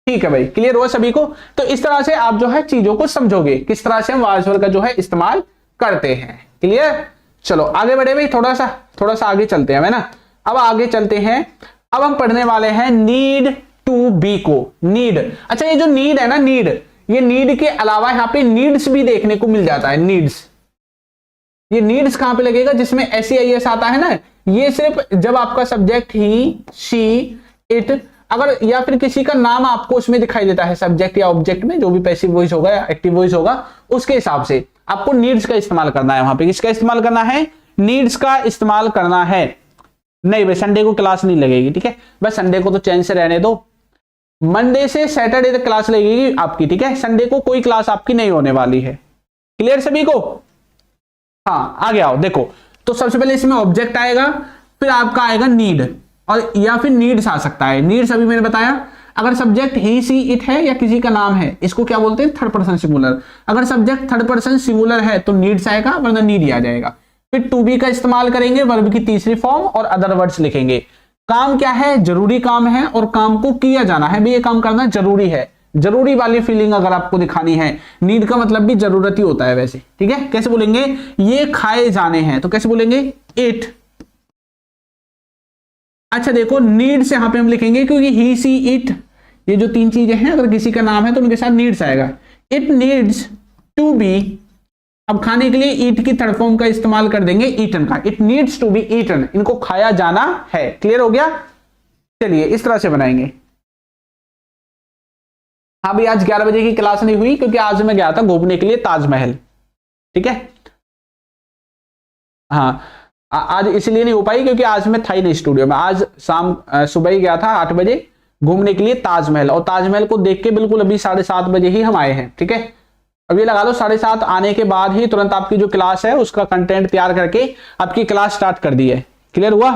ठीक है भाई, क्लियर हुआ सभी को? तो इस तरह से आप जो है चीजों को समझोगे, किस तरह से हम वाज वर्ग का जो है इस्तेमाल करते हैं। क्लियर? चलो आगे बढ़े भाई, थोड़ा सा आगे चलते हैं, है ना। अब आगे चलते हैं, अब हम पढ़ने वाले हैं नीड टू बी को। नीड, अच्छा ये जो नीड है ना, नीड, ये नीड के अलावा यहां पे नीड्स भी देखने को मिल जाता है। नीड्स, ये नीड्स कहां पे लगेगा, जिसमें SEIS आता है ना, ये सिर्फ जब आपका सब्जेक्ट ही, शी, इट, अगर या फिर किसी का नाम आपको उसमें दिखाई देता है सब्जेक्ट या ऑब्जेक्ट में, जो भी पैसिव वॉइस होगा या एक्टिव वॉइस होगा, उसके हिसाब से आपको नीड्स का इस्तेमाल करना है। वहां पे किसका इस्तेमाल करना है, नीड्स का इस्तेमाल करना है। नहीं भाई, संडे को क्लास नहीं लगेगी। ठीक है, बस संडे को तो चैन से रहने दो, मंडे से सैटरडे तक क्लास लगेगी आपकी। ठीक है, संडे को कोई क्लास आपकी नहीं होने वाली है। क्लियर सभी को? हाँ, आगे आओ, देखो तो सबसे पहले इसमें ऑब्जेक्ट आएगा, फिर आपका आएगा नीड, और या फिर नीड्स आ सकता है। नीड्स अभी मैंने बताया, अगर सब्जेक्ट ही, सी, इट है या किसी का नाम है, इसको क्या बोलते हैं, थर्ड पर्सन सिंगुलर। अगर सब्जेक्ट थर्ड पर्सन सिंगुलर है तो नीड्स आएगा, वरना नीड ही आ जाएगा। फिर टू बी का इस्तेमाल करेंगे, वर्ब की तीसरी फॉर्म, और अदर वर्ड्स लिखेंगे। काम क्या है, जरूरी काम है, और काम को किया जाना है, भाई ये काम करना जरूरी है, जरूरी वाली फीलिंग अगर आपको दिखानी है। नीड का मतलब भी जरूरत ही होता है वैसे। ठीक है, कैसे बोलेंगे, ये खाए जाने हैं, तो कैसे बोलेंगे, इट। अच्छा देखो, नीड्स यहां पे हम लिखेंगे क्योंकि ही, सी, इट, ये जो तीन चीजें हैं, अगर किसी का नाम है तो उनके साथ नीड्स आएगा। इट नीड्स टू बी, अब खाने के लिए ईट की थर्ड फॉर्म का इस्तेमाल कर देंगे, ईटन का। It needs to be eaten, इनको खाया जाना है। क्लियर हो गया? चलिए इस तरह से बनाएंगे। हाँ भाई, आज 11 बजे की क्लास नहीं हुई क्योंकि आज मैं गया था घूमने के लिए ताजमहल। ठीक है, हाँ आज इसलिए नहीं हो पाई क्योंकि आज मैं था ही नहीं स्टूडियो में। आज सुबह ही गया था 8 बजे घूमने के लिए ताजमहल, और ताजमहल को देख के बिल्कुल अभी 7:30 बजे ही हम आए हैं। ठीक है, अब ये लगा लो 7:30 आने के बाद ही तुरंत आपकी जो क्लास है उसका कंटेंट तैयार करके आपकी क्लास स्टार्ट कर दी है। क्लियर हुआ?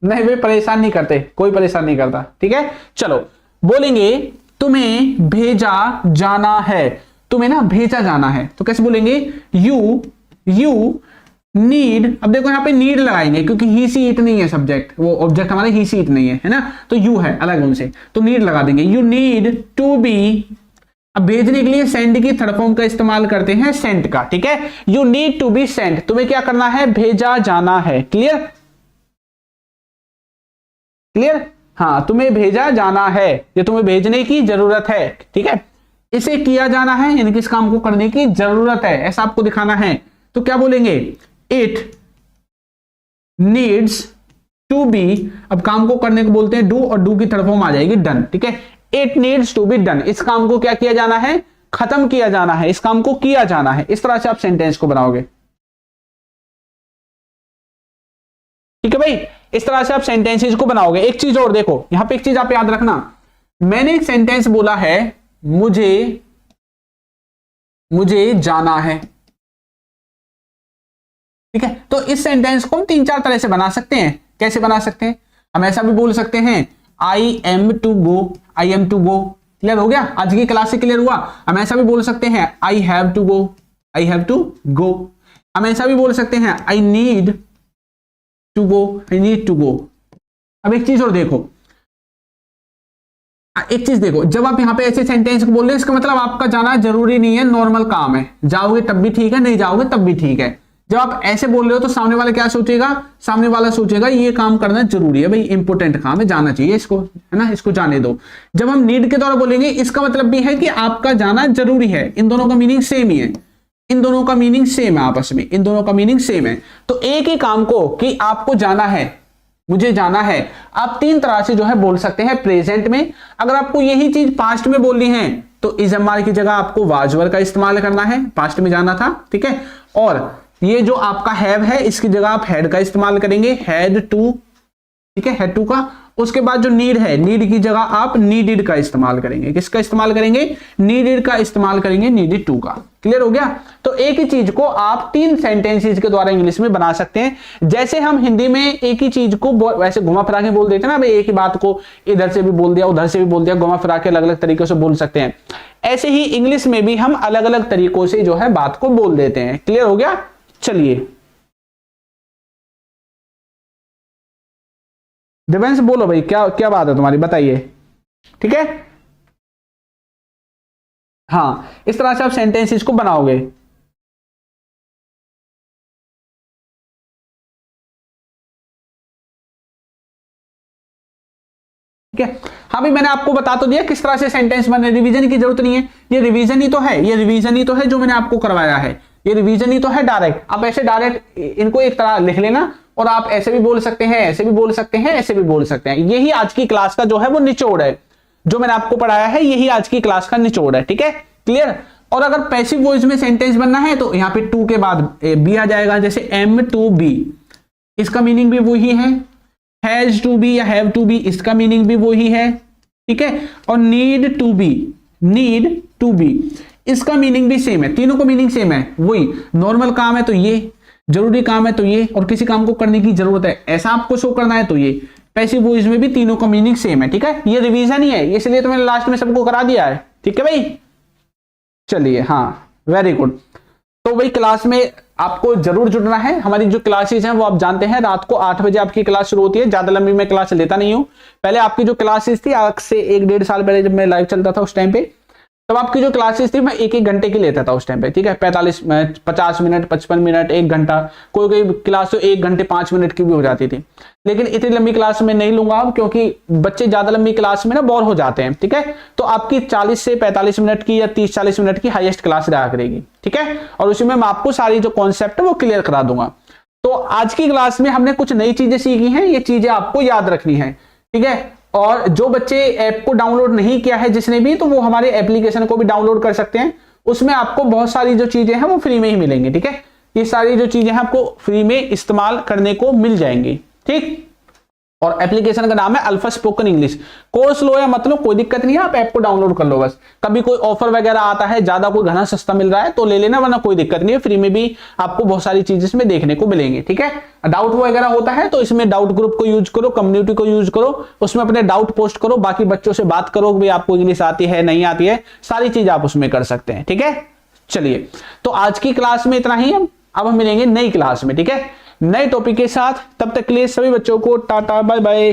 नहीं भाई, परेशान नहीं करते, कोई परेशान नहीं करता। ठीक है, चलो बोलेंगे तुम्हें भेजा जाना है, तुम्हें ना भेजा जाना है, तो कैसे बोलेंगे, यू नीड। अब देखो यहां पे नीड लगाएंगे क्योंकि ही, सी, इट नहीं है सब्जेक्ट, वो ऑब्जेक्ट हमारे ही, सी, इट नहीं है ना, तो यू है अलग उनसे, तो नीड लगा देंगे। यू नीड टू बी, अब भेजने के लिए सेंड की थर्ड फॉर्म का इस्तेमाल करते हैं, सेंट का। ठीक है, you need to be sent, तुम्हें क्या करना है, भेजा जाना है। क्लियर? क्लियर? हाँ, तुम्हें भेजा जाना है, ये तुम्हें भेजने की जरूरत है। ठीक है, इसे किया जाना है, यानी कि इस काम को करने की जरूरत है, ऐसा आपको दिखाना है। तो क्या बोलेंगे, इट नीड्स टू बी, अब काम को करने को बोलते हैं डू, और डू की थर्ड फॉर्म आ जाएगी डन। ठीक है, it needs to be done, इस काम को क्या किया जाना है, खत्म किया जाना है, इस काम को किया जाना है। इस तरह से आप सेंटेंस को बनाओगे। ठीक है भाई, इस तरह से आप सेंटेंसेस को बनाओगे। एक चीज और देखो, यहां पे एक चीज आप याद रखना, मैंने एक सेंटेंस बोला है, मुझे जाना है। ठीक है, तो इस सेंटेंस को हम 3-4 तरह से बना सकते हैं। कैसे बना सकते हैं, हम ऐसा भी बोल सकते हैं, I am to go, I am to go. Clear हो गया? आज की क्लास से क्लियर हुआ? हम ऐसा भी बोल सकते हैं, I have to go, I have to go. हम ऐसा भी बोल सकते हैं, I need to go, I need to go. अब एक चीज और देखो, जब आप यहां पे ऐसे सेंटेंस को बोल रहे हैं, इसका मतलब आपका जाना जरूरी नहीं है, नॉर्मल काम है, जाओगे तब भी ठीक है, नहीं जाओगे तब भी ठीक है। जब आप ऐसे बोल रहे हो तो सामने वाला क्या सोचेगा, सामने वाला सोचेगा ये काम करना जरूरी है, भाई इंपॉर्टेंट काम है, जाना चाहिए इसको, है ना, इसको जाने दो। जब हम नीड के द्वारा बोलेंगे, इसका मतलब भी है कि आपका जाना जरूरी है। इन दोनों का मीनिंग सेम ही है, इन दोनों का मीनिंग सेम है, आपस में इन दोनों का मीनिंग सेम है। तो एक ही काम को कि आपको जाना है, मुझे जाना है, आप 3 तरह से जो है बोल सकते हैं प्रेजेंट में। अगर आपको यही चीज पास्ट में बोलनी है तो इज एम आर की जगह आपको वाज वर्ब का इस्तेमाल करना है, पास्ट में जाना था। ठीक है, और ये जो आपका हैव है, इसकी जगह आप हैड का इस्तेमाल करेंगे, हैड टू। ठीक है, हैड टू का। उसके बाद जो नीड है, नीड की जगह आप नीडेड का इस्तेमाल करेंगे। किसका इस्तेमाल करेंगे? नीडेड का इस्तेमाल करेंगे, नीडेड टू का। क्लियर हो गया? तो एक ही चीज को आप 3 सेंटेंसेस के द्वारा इंग्लिश में बना सकते हैं। जैसे हम हिंदी में एक ही चीज को वैसे घुमा फिरा के बोल देते हैं ना, भाई एक ही बात को इधर से भी बोल दिया उधर से भी बोल दिया, घुमा फिरा के अलग अलग तरीकों से बोल सकते हैं। ऐसे ही इंग्लिश में भी हम अलग अलग तरीकों से जो है बात को बोल देते हैं। क्लियर हो गया? चलिए दिव्यांश बोलो भाई, क्या क्या बात है तुम्हारी, बताइए। ठीक है, हाँ, इस तरह से आप सेंटेंसेस को बनाओगे। ठीक है, हाँ भाई, मैंने आपको बता तो दिया किस तरह से सेंटेंस बने, रिवीजन की जरूरत नहीं है। ये रिवीजन ही तो है, ये रिवीजन ही तो है जो मैंने आपको करवाया है, ये रिवीजन ही तो है। डायरेक्ट आप ऐसे डायरेक्ट इनको एक तरह लिख लेना, और आप ऐसे भी बोल सकते हैं, ऐसे भी बोल सकते हैं, ऐसे भी बोल सकते हैं। यही आज की क्लास का जो है वो निचोड़ है, जो मैंने आपको पढ़ाया है यही आज की क्लास का निचोड़ है। ठीक है, क्लियर? और अगर पैसिव वॉइस में सेंटेंस बनना है तो यहाँ पे टू के बाद बी आ जाएगा, जैसे एम टू बी, इसका मीनिंग भी वही है। हैज टू बी या हैव टू बी, इसका मीनिंग भी वही है। ठीक है, और need to be, need to be, इसका मीनिंग भी सेम है। तीनों का मीनिंग सेम है, वही। नॉर्मल काम है तो ये, जरूरी काम है तो ये, और किसी काम को करने की जरूरत है ऐसा आपको शो करना है तो ये। पैसिव वॉइस में भी तीनों का मीनिंग सेम है। ठीक है, ये रिवीजन ही है, इसलिए तो मैंने लास्ट में सबको करा दिया है। ठीक है भाई, चलिए, हाँ, वेरी गुड। तो भाई क्लास में आपको जरूर जुड़ना है। हमारी जो क्लासेस हैं वो आप जानते हैं, रात को 8 बजे आपकी क्लास शुरू होती है। ज्यादा लंबी मैं क्लास लेता नहीं हूं। पहले आपकी जो क्लासेस थी, आज से 1-1.5 साल पहले जब मैं लाइव चलता था उस टाइम पे, तब आपकी जो क्लासेस थी मैं 1-1 घंटे की लेता था उस टाइम पे। ठीक है, 50 मिनट, 55 मिनट, 1 घंटा, कोई कोई क्लास तो 1 घंटे 5 मिनट की भी हो जाती थी। लेकिन इतनी लंबी क्लास में नहीं लूंगा अब, क्योंकि बच्चे ज्यादा लंबी क्लास में ना बोर हो जाते हैं। ठीक है, तो आपकी 40 से 45 मिनट की या 30-40 मिनट की हाईएस्ट क्लास रहा करेगी। ठीक है, और उसी में मैं आपको सारी जो कॉन्सेप्ट है वो क्लियर करा दूंगा। तो आज की क्लास में हमने कुछ नई चीजें सीखी हैं, ये चीजें आपको याद रखनी है। ठीक है, और जो बच्चे ऐप को डाउनलोड नहीं किया है जिसने भी, तो वो हमारे एप्लीकेशन को भी डाउनलोड कर सकते हैं। उसमें आपको बहुत सारी जो चीजें हैं वो फ्री में ही मिलेंगी। ठीक है, ये सारी जो चीजें हैं आपको फ्री में इस्तेमाल करने को मिल जाएंगी। ठीक, और एप्लीकेशन का नाम है अल्फा स्पोकन इंग्लिश। कोर्स लो या मत लो कोई दिक्कत नहीं है, आप ऐप को डाउनलोड कर लो बस। कभी कोई ऑफर वगैरह आता है, ज्यादा कोई घना सस्ता मिल रहा है तो ले लेना, वरना कोई दिक्कत नहीं है, फ्री में भी आपको बहुत सारी चीजें इसमें देखने को मिलेंगी। ठीक है, डाउट वगैरह होता है तो इसमें डाउट ग्रुप को यूज करो, कम्युनिटी को यूज करो, उसमें अपने डाउट पोस्ट करो, बाकी बच्चों से बात करो कि आपको इंग्लिश आती है नहीं आती है, सारी चीज आप उसमें कर सकते हैं। ठीक है, चलिए, तो आज की क्लास में इतना ही। अब हम मिलेंगे नई क्लास में, ठीक है, नए टॉपिक के साथ। तब तक के लिए सभी बच्चों को टाटा बाय बाय।